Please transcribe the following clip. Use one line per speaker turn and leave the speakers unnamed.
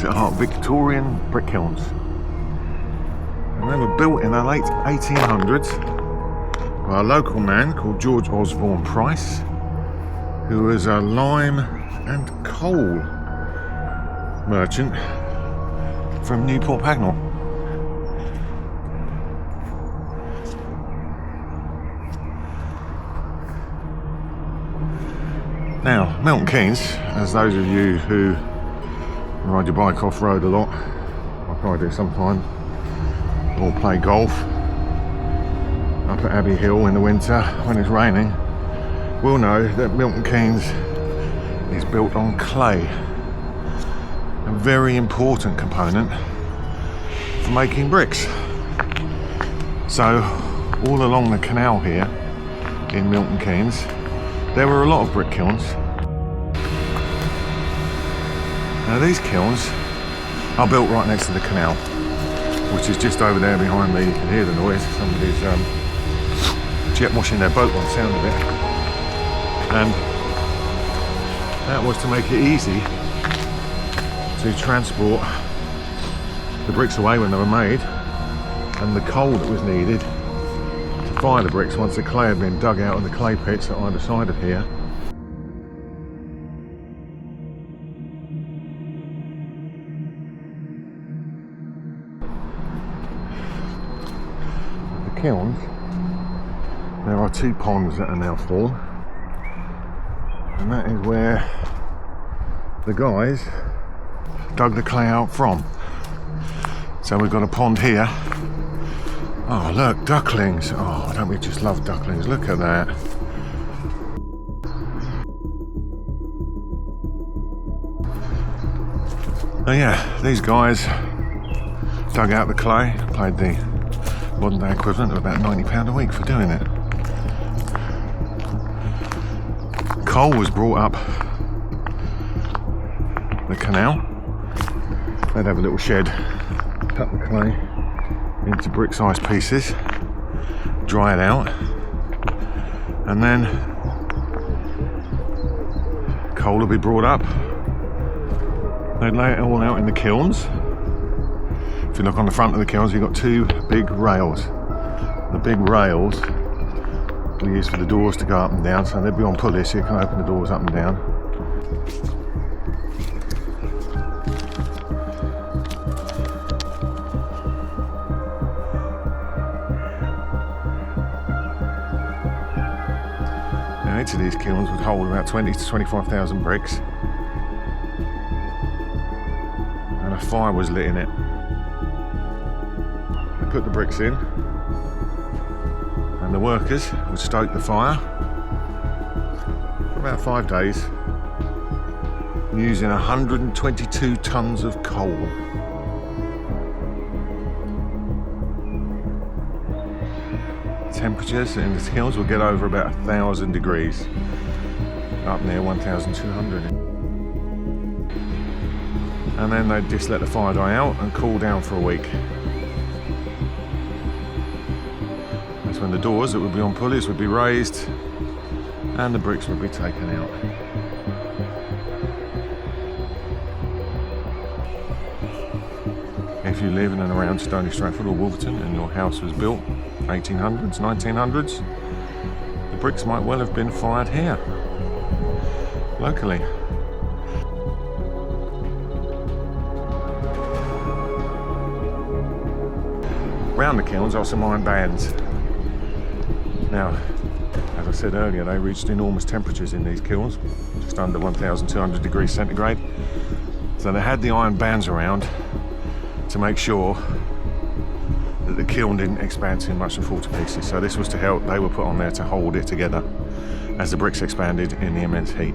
are Victorian Brick Kilns. And they were built in the late 1800s by a local man called George Osborne Price, who was a lime and coal merchant from Newport Pagnell. Now, Milton Keynes, as those of you who ride your bike off-road a lot, like I do sometimes, or play golf up at Abbey Hill in the winter when it's raining, will know that Milton Keynes is built on clay, a very important component for making bricks. So all along the canal here in Milton Keynes there were a lot of brick kilns. Now these kilns are built right next to the canal, which is just over there behind me. You can hear the noise. Somebody's jet washing their boat by the sound of it. And that was to make it easy to transport the bricks away when they were made, and the coal that was needed to fire the bricks once the clay had been dug out of the clay pits at either side of here. The kilns, there are two ponds that are now full, and that is where the guys dug the clay out from. So we've got a pond here. Oh look, ducklings. Oh, don't we just love ducklings? Look at that. Oh yeah, these guys dug out the clay, paid the modern day equivalent of about £90 a week for doing it. Coal was brought up the canal. They'd have a little shed, cut the clay into brick-sized pieces, dry it out, and then coal will be brought up. They'd lay it all out in the kilns. If you look on the front of the kilns, you've got two big rails. The big rails are used for the doors to go up and down, so they'd be on pulleys so you can open the doors up and down. Now each of these kilns would hold about 20 to 25,000 bricks, and a fire was lit in it. They put the bricks in, and the workers would stoke the fire for about 5 days using 122 tons of coal. Temperatures in the kilns will get over about 1,000 degrees, up near 1,200. And then they'd just let the fire die out and cool down for a week. That's when the doors that would be on pulleys would be raised and the bricks would be taken out. If you live in and around Stony Stratford or Wolverton and your house was built 1800s, 1900s, the bricks might well have been fired here, locally. Round the kilns are some iron bands. Now, as I said earlier, they reached enormous temperatures in these kilns, just under 1,200 degrees centigrade. So they had the iron bands around to make sure that the kiln didn't expand too much and fall to pieces. So this was to help, they were put on there to hold it together as the bricks expanded in the immense heat.